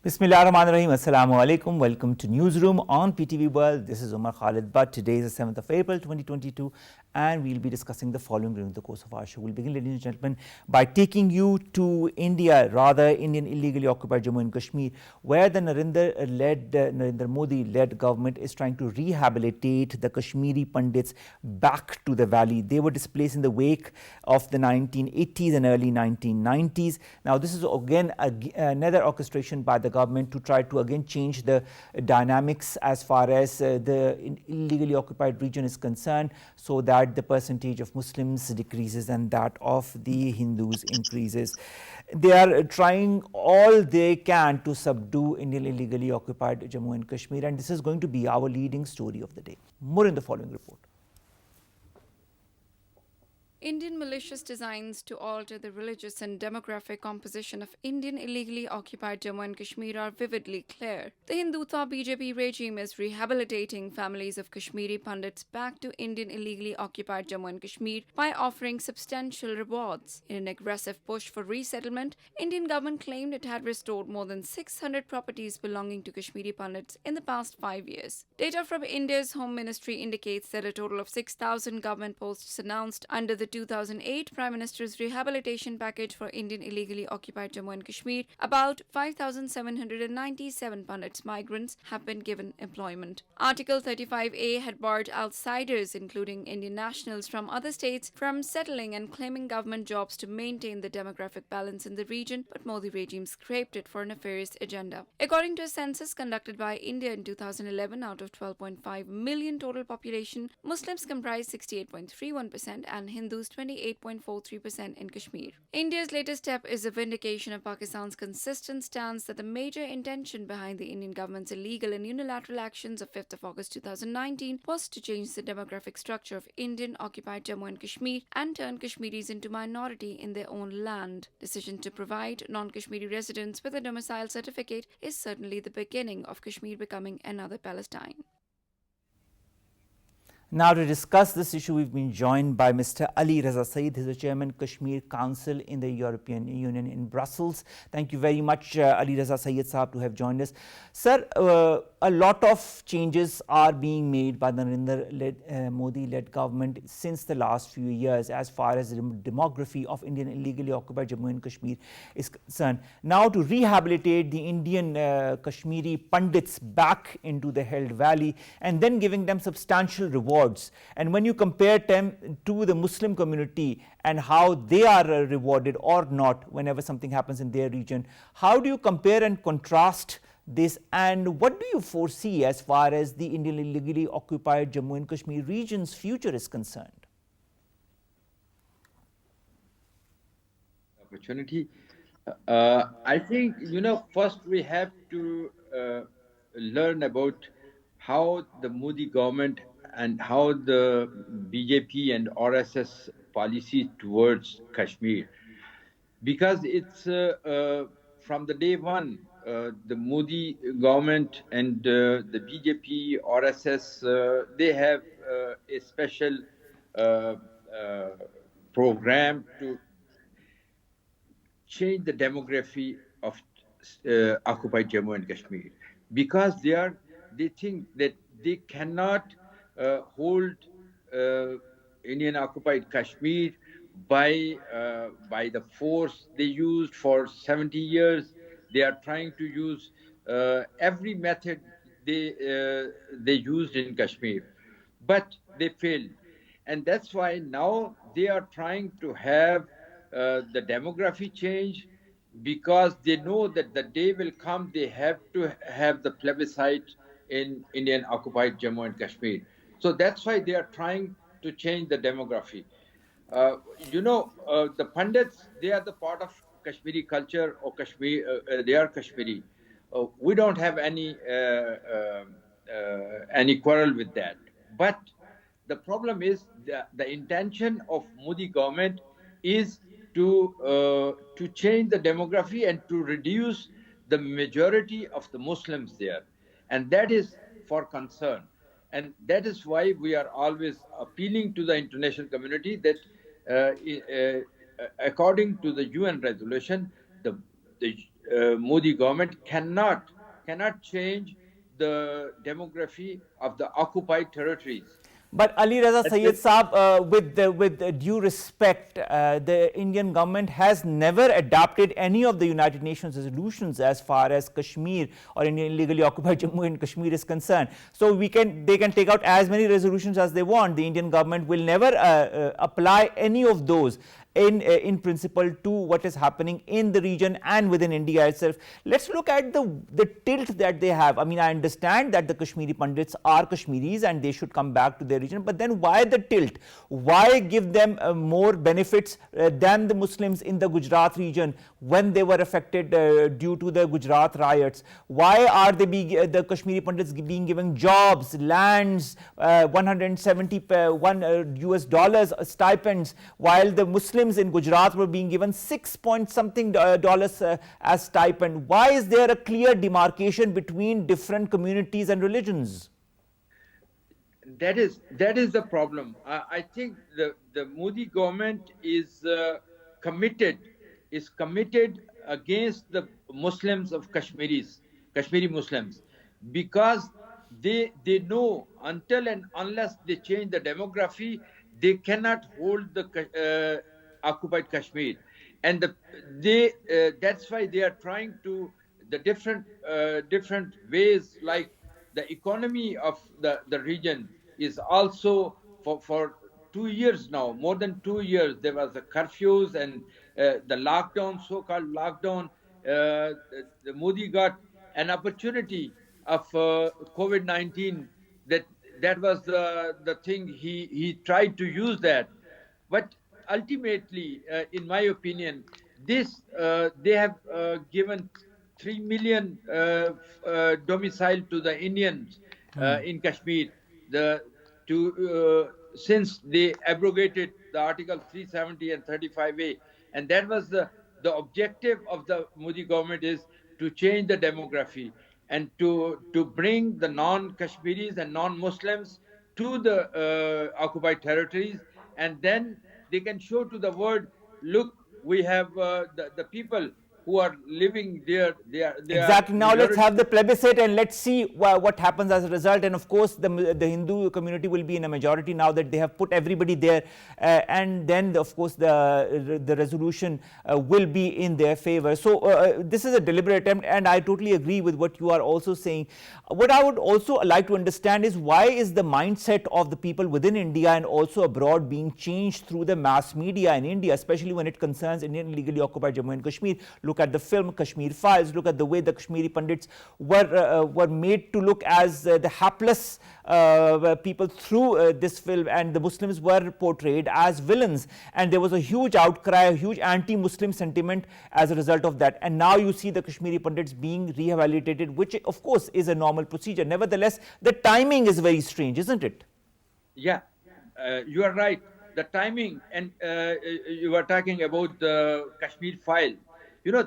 Bismillahirrahmanirrahim. Assalamu alaikum. Welcome to Newsroom on PTV World. This is Umar Khalid. But today is the 7th of April 2022 and we'll be discussing the following during the course of our show. We'll begin, ladies and gentlemen, by taking you to India, rather Indian illegally occupied Jammu and Kashmir, where the Narendra Modi-led government is trying to rehabilitate the Kashmiri Pandits back to the valley. They were displaced in the wake of the 1980s and early 1990s. Now, this is again another orchestration by the government to try to again change the dynamics as far as the illegally occupied region is concerned, so that the percentage of Muslims decreases and that of the Hindus increases. They are trying all they can to subdue Indian illegally occupied Jammu and Kashmir, and this is going to be our leading story of the day. More in the following report. Indian malicious designs to alter the religious and demographic composition of Indian illegally occupied Jammu and Kashmir are vividly clear. The Hindutva BJP regime is rehabilitating families of Kashmiri Pandits back to Indian illegally occupied Jammu and Kashmir by offering substantial rewards. In an aggressive push for resettlement, Indian government claimed it had restored more than 600 properties belonging to Kashmiri Pandits in the past 5 years. Data from India's Home Ministry indicates that a total of 6,000 government posts announced under the 2008 Prime Minister's rehabilitation package for Indian illegally occupied Jammu and Kashmir, about 5,797 Pandits migrants have been given employment. Article 35A had barred outsiders, including Indian nationals from other states, from settling and claiming government jobs to maintain the demographic balance in the region, but Modi regime scrapped it for a nefarious agenda. According to a census conducted by India in 2011, out of 12.5 million total population, Muslims comprise 68.31% and Hindus 28.43% in Kashmir. India's latest step is a vindication of Pakistan's consistent stance that the major intention behind the Indian government's illegal and unilateral actions of 5th of August 2019 was to change the demographic structure of Indian occupied Jammu and Kashmir and turn Kashmiris into minority in their own land. Decision to provide non-Kashmiri residents with a domicile certificate is certainly the beginning of Kashmir becoming another Palestine. Now, to discuss this issue, we've been joined by Mr. Ali Raza Syed. He's the Chairman, Kashmir Council in the European Union in Brussels. Thank you very much, Ali Raza Syed Saab, to have joined us. Sir, a lot of changes are being made by the Narendra Modi-led government since the last few years as far as the demography of Indian illegally occupied Jammu and Kashmir is concerned. Now, to rehabilitate the Indian Kashmiri Pandits back into the held valley and then giving them substantial rewards. And when you compare them to the Muslim community and how they are rewarded or not whenever something happens in their region, how do you compare and contrast this, and what do you foresee as far as the Indian illegally occupied Jammu and Kashmir region's future is concerned? Opportunity. I think, first we have to learn about how the Modi government and how the BJP and RSS policy towards Kashmir, because it's from the day one, the Modi government and the BJP, RSS, they have a special program to change the demography of occupied Jammu and Kashmir, because they think that they cannot hold Indian occupied Kashmir by the force they used for 70 years. They are trying to use every method they used in Kashmir, but they failed, and that's why now they are trying to have the demography change, because they know that the day will come they have to have the plebiscite in Indian occupied Jammu and Kashmir. So that's why they are trying to change the demography. The Pandits, they are the part of Kashmiri culture, or Kashmir, they are Kashmiri. We don't have any quarrel with that. But the problem is the intention of Modi government is to change the demography and to reduce the majority of the Muslims there. And that is for concern. And that is why we are always appealing to the international community that according to the UN resolution, the Modi government cannot change the demography of the occupied territories. But Ali Raza That Syed is, Saab, with due respect, the Indian government has never adopted any of the United Nations resolutions as far as Kashmir or Indian illegally occupied Jammu and Kashmir is concerned. So they can take out as many resolutions as they want. The Indian government will never apply any of those in principle to what is happening in the region and within India itself. Let's look at the tilt that they have. I mean, I understand that the Kashmiri Pandits are Kashmiris and they should come back to their region, but then why the tilt? Why give them more benefits than the Muslims in the Gujarat region when they were affected due to the Gujarat riots? Why are the Kashmiri Pandits being given jobs, lands, 171 US dollars stipends, while the Muslims in Gujarat were being given 6 point something dollars as stipend? Why is there a clear demarcation between different communities and religions? that is the problem. I think the Modi government committed is committed against the Muslims of Kashmiri Muslims, because they know until and unless they change the demography, they cannot hold the occupied Kashmir, and that's why they are trying to the different ways, like the economy of the region is also for 2 years now, more than 2 years, there was the curfews and the lockdown, so-called lockdown. The Modi got an opportunity of COVID-19. That was the thing. He tried to use that, but ultimately, in my opinion, this they have given 3 million domicile to the Indians in Kashmir. The to Since they abrogated the Article 370 and 35A, and that was the objective of the Modi government, is to change the demography and to bring the non-Kashmiris and non-Muslims to the occupied territories, and then they can show to the world, look, we have the people who are living there, they are Exactly. Now let's majority. have the plebiscite and let's see what happens as a result. And of course, the Hindu community will be in a majority now that they have put everybody there, and then of course the resolution will be in their favor. So this is a deliberate attempt, and I totally agree with what you are also saying. What I would also like to understand is, why is the mindset of the people within India and also abroad being changed through the mass media in India, especially when it concerns Indian illegally occupied Jammu and Kashmir? Look at the film Kashmir Files. Look at the way the Kashmiri Pandits were made to look as the hapless people through this film, and the Muslims were portrayed as villains. And there was a huge outcry, a huge anti-Muslim sentiment as a result of that. And now you see the Kashmiri Pandits being rehabilitated, which of course is a normal procedure. Nevertheless, the timing is very strange, isn't it? Yeah, you are right. The timing, and you were talking about the Kashmir file.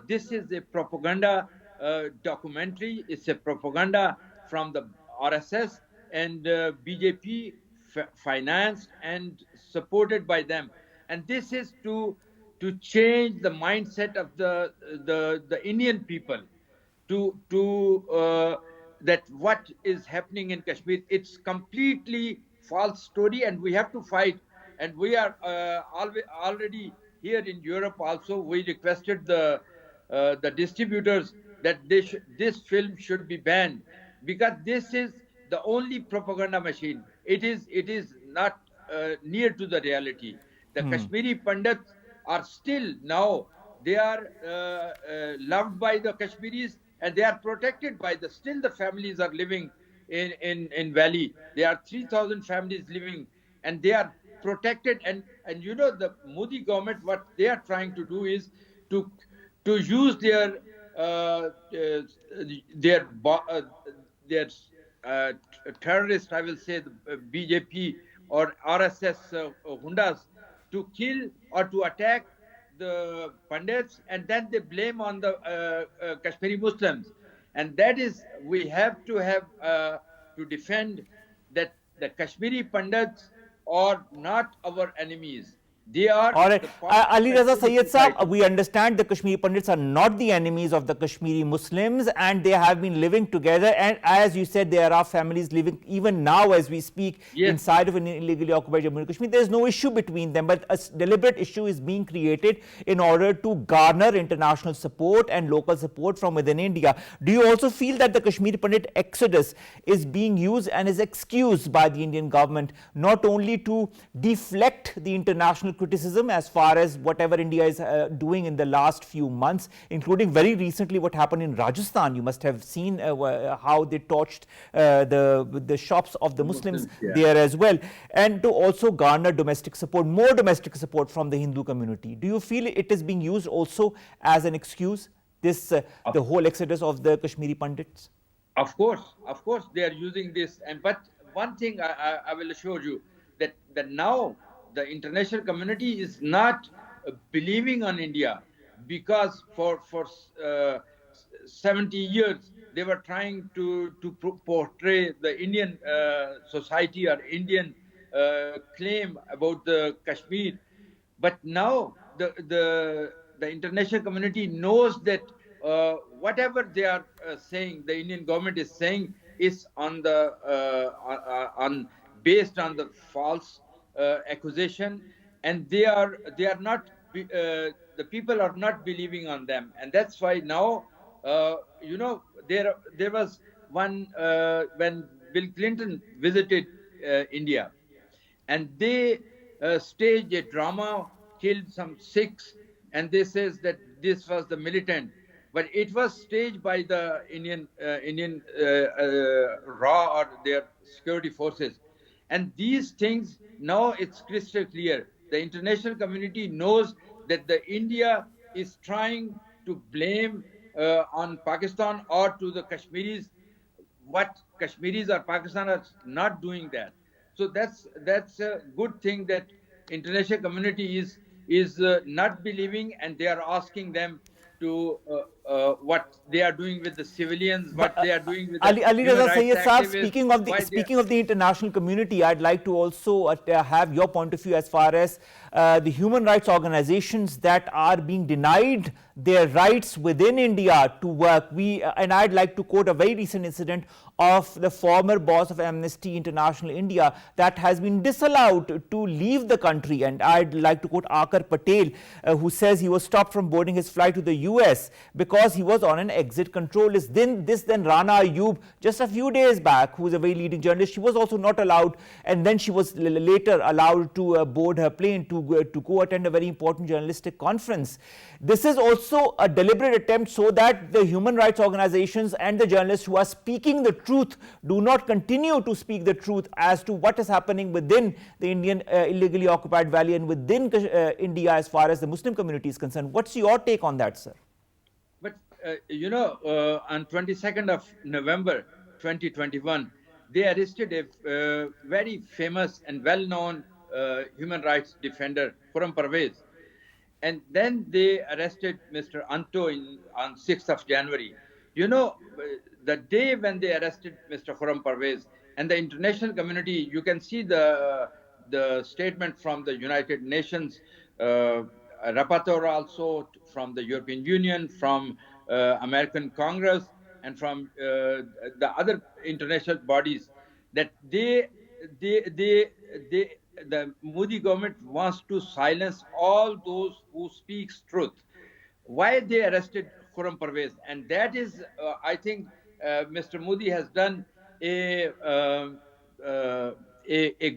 This is a propaganda documentary. It's a propaganda from the RSS and BJP, financed and supported by them. And this is to change the mindset of the Indian people, to that what is happening in Kashmir. It's completely false story, and we have to fight. And we are already here in Europe. Also, we requested the distributors that this film should be banned, because this is the only propaganda machine. It is not near to the reality. The Kashmiri Pandits are still now, they are loved by the Kashmiris, and they are protected by still the families are living in valley. There are 3,000 families living, and they are protected. And the Modi government, what they are trying to do is to use uh, uh, their their terrorists, I will say, the BJP or RSS hundas, to kill or to attack the Pandits, and then they blame on the Kashmiri Muslims. And that is, we have to defend that the Kashmiri Pandits are not our enemies. They are All right. the part of Ali Raza Kashmiri Syed Saab, society. we understand the Kashmiri Pandits are not the enemies of the Kashmiri Muslims, and they have been living together. And as you said, there are families living even now as we speak Yes, inside of an illegally occupied Jammu and Kashmir. There is no issue between them, but a deliberate issue is being created in order to garner international support and local support from within India. Do you also feel that the Kashmiri Pandit exodus is being used and is excused by the Indian government not only to deflect the international criticism as far as whatever India is doing in the last few months, including very recently what happened in Rajasthan? You must have seen how they torched the shops of the Muslims yeah. there as well, and to also garner domestic support, more domestic support from the Hindu community. Do you feel it is being used also as an excuse, this the whole exodus of the Kashmiri Pandits? Of course, they are using this. And but one thing I will assure you that now the international community is not believing on India, because for 70 years they were trying to portray the Indian society or Indian claim about the Kashmir. But now the international community knows that whatever they are saying, the Indian government is saying, is on the on based on the false accusation, and they are not the people are not believing on them, and that's why now there was one when Bill Clinton visited India, and they staged a drama, killed some Sikhs, and they says that this was the militant, but it was staged by the Indian raw or their security forces. And these things, now it's crystal clear. The international community knows that the India is trying to blame on Pakistan or to the Kashmiris, what Kashmiris or Pakistan are not doing that. So that's a good thing, that international community is not believing, and they are asking them to what they are doing with the civilians, But what they are doing with the Ali human Raza rights Syed Saab, activists, why they are. speaking of the international community, I'd like to also have your point of view as far as the human rights organizations that are being denied their rights within India to work. And I'd like to quote a very recent incident of the former boss of Amnesty International India that has been disallowed to leave the country. And I'd like to quote Akar Patel, who says he was stopped from boarding his flight to the US because he was on an exit control list. Then Rana Ayub, just a few days back, who is a very leading journalist, she was also not allowed, and then she was later allowed to board her plane to go attend a very important journalistic conference. This is also a deliberate attempt so that the human rights organizations and the journalists who are speaking the truth do not continue to speak the truth as to what is happening within the Indian illegally occupied valley and within India as far as the Muslim community is concerned. What's your take on that, sir? But on 22nd of November 2021, they arrested a very famous and well-known human rights defender, Khurram Parvez. And then they arrested Mr. Anto on 6th of January. The day when they arrested Mr. Khurram Parvez, and the international community, you can see the statement from the United Nations rapporteur, also from the European Union, from American Congress, and from the other international bodies, that the Modi government wants to silence all those who speaks truth. Why they arrested Khurram Parvez? And that is, I think, Mr. Modi has done a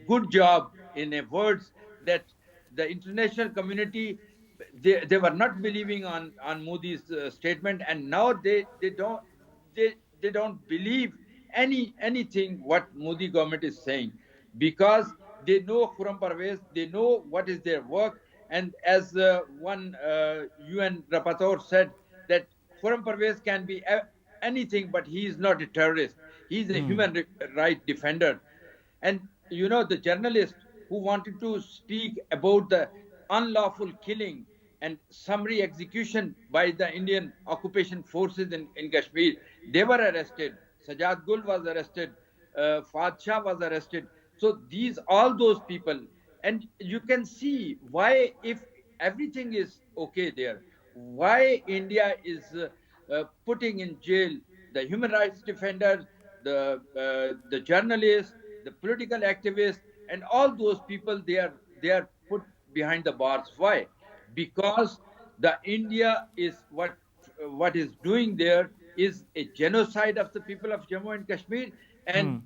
good job in a words that the international community, they were not believing on Modi's statement, and now they don't believe anything what Modi government is saying, because they know Khurram Parvez, they know what is their work. And as one UN rapporteur said, that Khurram Parvez can be anything, but he is not a terrorist. He is a human right defender. And the journalist who wanted to speak about the unlawful killing and summary execution by the Indian occupation forces in Kashmir, they were arrested. Sajad Gul was arrested. Fahd Shah was arrested. So all those people, And you can see why, if everything is okay there, why India is putting in jail the human rights defenders, the journalists, the political activists, and all those people. They are put behind the bars. Why? Because the India is what is doing there is a genocide of the people of Jammu and Kashmir, and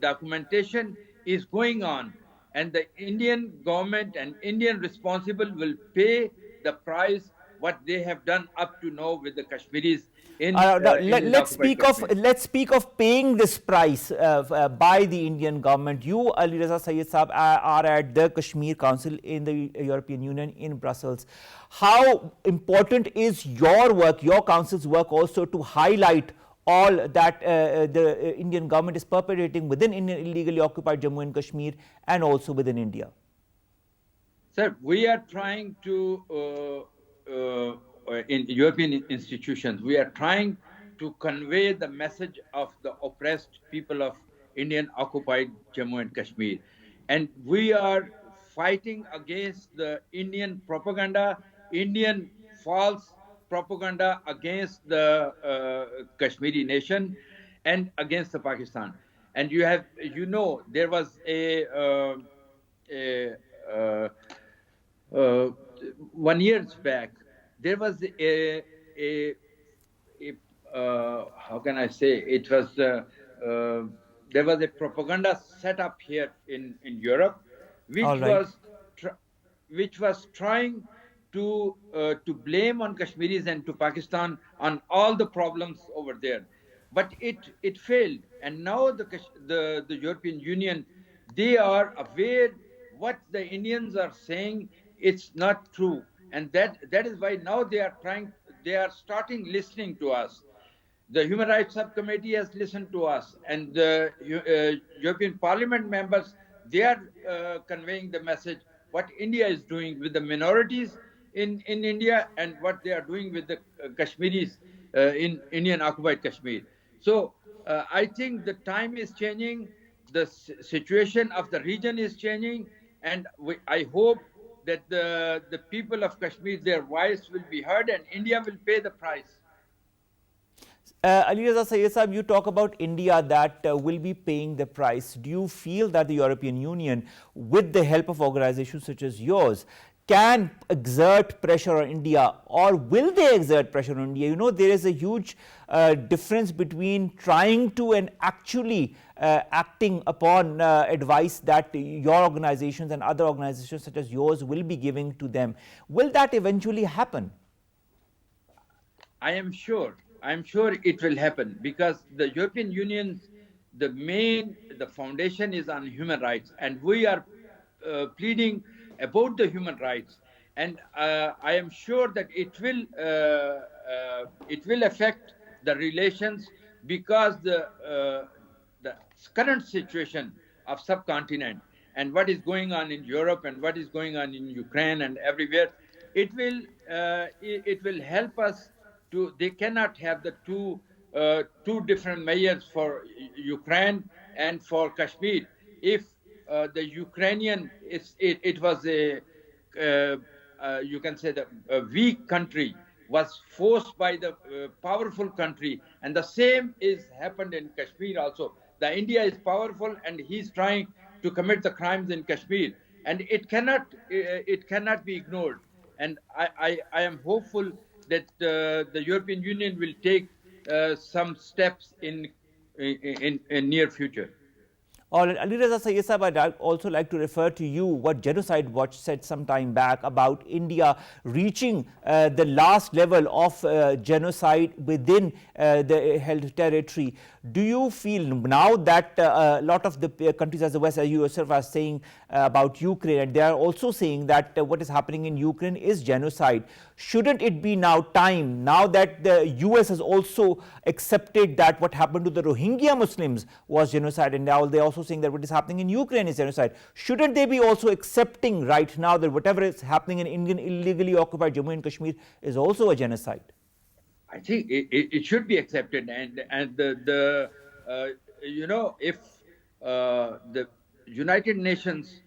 documentation is going on, and the Indian government and Indian responsible will pay the price what they have done up to now with the Kashmiris in Now Indian occupied Kashmir. let's speak of paying this price by the Indian government. You, Ali Raza Syed Saab, are at the Kashmir Council in the European Union in Brussels. How important is your work, your council's work, also to highlight all that the Indian government is perpetrating within Indian illegally occupied Jammu and Kashmir and also within India? Sir, we are trying to, in European institutions, we are trying to convey the message of the oppressed people of Indian occupied Jammu and Kashmir. And we are fighting against the Indian propaganda, Indian false propaganda against the Kashmiri nation and against the Pakistan. And there was a uh, 1 years back, there was how can I say, uh, there was a propaganda set up here in Europe, All which right. was which was trying to blame on Kashmiris and to Pakistan on all the problems over there, but it failed. And now the European Union, they are aware what the Indians are saying. It's not true, and that is why now they are starting listening to us. The Human Rights Subcommittee has listened to us, and the European Parliament members, they are conveying the message what India is doing with the minorities in India and what they are doing with the Kashmiris in Indian occupied Kashmir. So I think the time is changing, the situation of the region is changing, and I hope that the people of Kashmir, their voice will be heard, and India will pay the price. Ali Raza Syed Saab, you talk about India that will be paying the price. Do you feel that the European Union, with the help of organizations such as yours, can exert pressure on India, or will they exert pressure on India? You know, there is a huge difference between trying to and actually acting upon advice that your organizations and other organizations such as yours will be giving to them. Will that eventually happen? I am sure it will happen, because the European Union, the foundation is on human rights, and we are pleading about the human rights. And I am sure that it will affect the relations, because the current situation of subcontinent and what is going on in Europe and what is going on in Ukraine and everywhere, it will help us to. They cannot have the two different measures for Ukraine and for Kashmir. If the Ukrainian, it was you can say, a weak country was forced by the powerful country, and the same is happened in Kashmir also. The India is powerful, and he's trying to commit the crimes in Kashmir, and it cannot be ignored. And I am hopeful that the European Union will take some steps in near future. Ali Raza Syed Saab, I'd also like to refer to you what Genocide Watch said some time back about India reaching the last level of genocide within the held territory. Do you feel now that a lot of the countries as the West, as you yourself are saying about Ukraine, and they are also saying that what is happening in Ukraine is genocide, shouldn't it be now time, now that the US has also accepted that what happened to the Rohingya Muslims was genocide, and now they're also saying that what is happening in Ukraine is genocide, shouldn't they be also accepting right now that whatever is happening in Indian illegally occupied Jammu and Kashmir is also a genocide? I think it should be accepted, and if the United Nations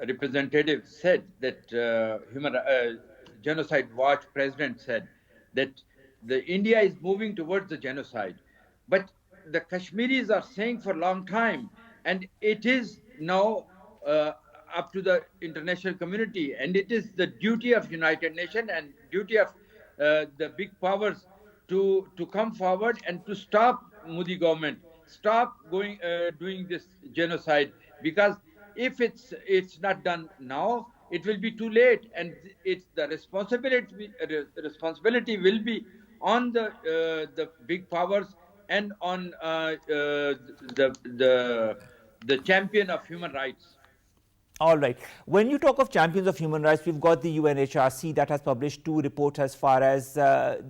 representative said that Genocide Watch president said that the India is moving towards the genocide, but the Kashmiris are saying for a long time, and it is now uh, up to the international community, and it is the duty of United Nations and duty of the big powers to come forward and to stop Modi government, stop going doing this genocide, because if it's not done now, it will be too late, and it's the responsibility will be on the big powers and on the champion of human rights. All right. When you talk of champions of human rights, we've got the UNHRC that has published 2 reports as far as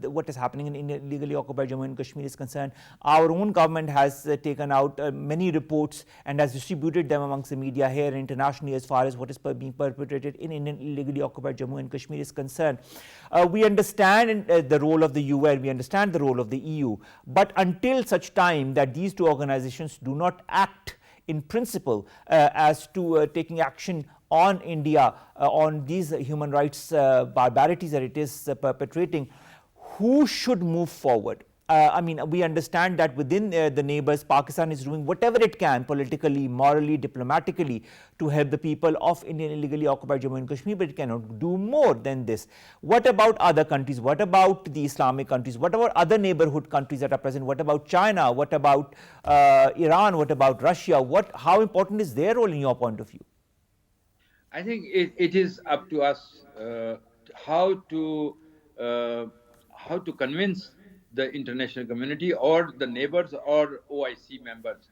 what is happening in illegally occupied Jammu and Kashmir is concerned. Our own government has taken out many reports and has distributed them amongst the media here and internationally as far as what is being perpetrated in Indian illegally occupied Jammu and Kashmir is concerned. We understand the role of the UN, we understand the role of the EU, but until such time that these 2 organizations do not act in principle as to taking action on India on these human rights barbarities that it is perpetrating, who should move forward? I mean, we understand that within the neighbors, Pakistan is doing whatever it can politically, morally, diplomatically to help the people of Indian illegally occupied Jammu and Kashmir, but it cannot do more than this. What about other countries? What about the Islamic countries? What about other neighborhood countries that are present? What about China? What about Iran? What about Russia? How important is their role in your point of view? I think it is up to us how to convince the international community or the neighbors or OIC members.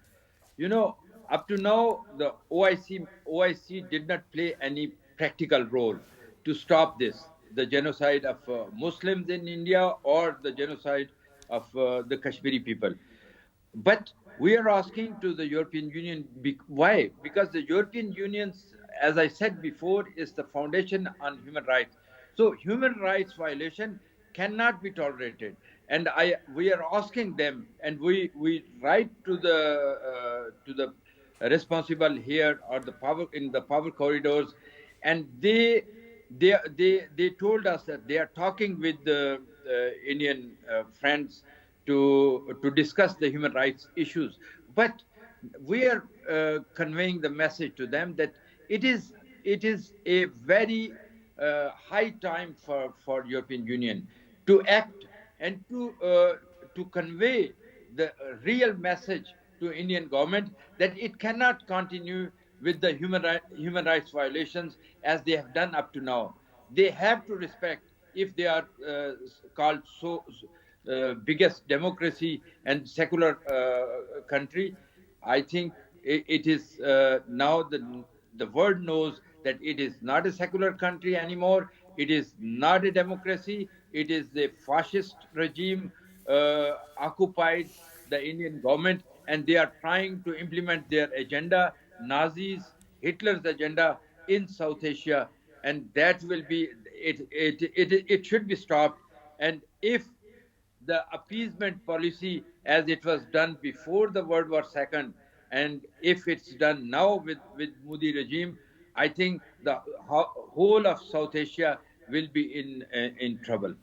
You know, up to now, the OIC did not play any practical role to stop this, the genocide of Muslims in India or the genocide of the Kashmiri people. But we are asking to the European Union, why? Because the European Union, as I said before, is the foundation on human rights. So human rights violation cannot be tolerated. And we are asking them, and we write to the responsible here or the power in the power corridors, and they told us that they are talking with the Indian friends to discuss the human rights issues. But we are conveying the message to them that it is a very high time for European Union to act and to convey the real message to Indian government that it cannot continue with the human rights violations as they have done up to now. They have to respect, if they are called biggest democracy and secular country. I think it is now the world knows that it is not a secular country anymore. It is not a democracy. It is a fascist regime occupied the Indian government, and they are trying to implement their agenda, Nazis, Hitler's agenda in South Asia, and that will be it should be stopped. And if the appeasement policy, as it was done before the World War II, and if it's done now with Modi regime, I think the whole of South Asia will be in trouble.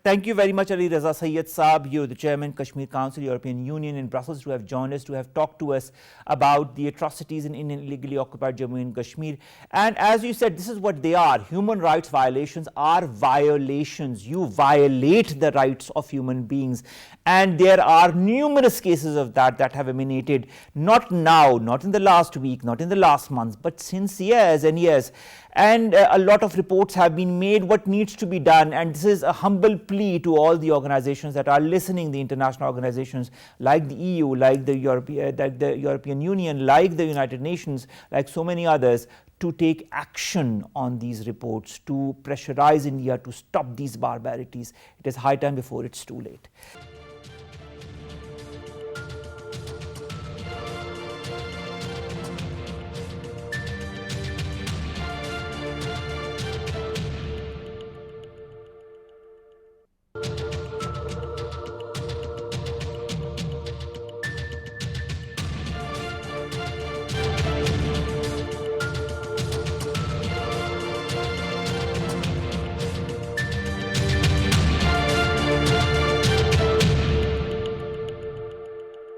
Thank you very much, Ali Raza Syed Saab. You're the Chairman, Kashmir Council, European Union in Brussels, to have joined us, to have talked to us about the atrocities in Indian illegally occupied Jammu and Kashmir. And as you said, this is what they are. Human rights violations are violations. You violate the rights of human beings. And there are numerous cases of that have emanated, not now, not in the last week, not in the last month, but since years and years. And a lot of reports have been made what needs to be done, and this is a humble plea to all the organizations that are listening, the international organizations like the EU, like the European Union, like the United Nations, like so many others, to take action on these reports, to pressurize India to stop these barbarities. It is high time before it's too late.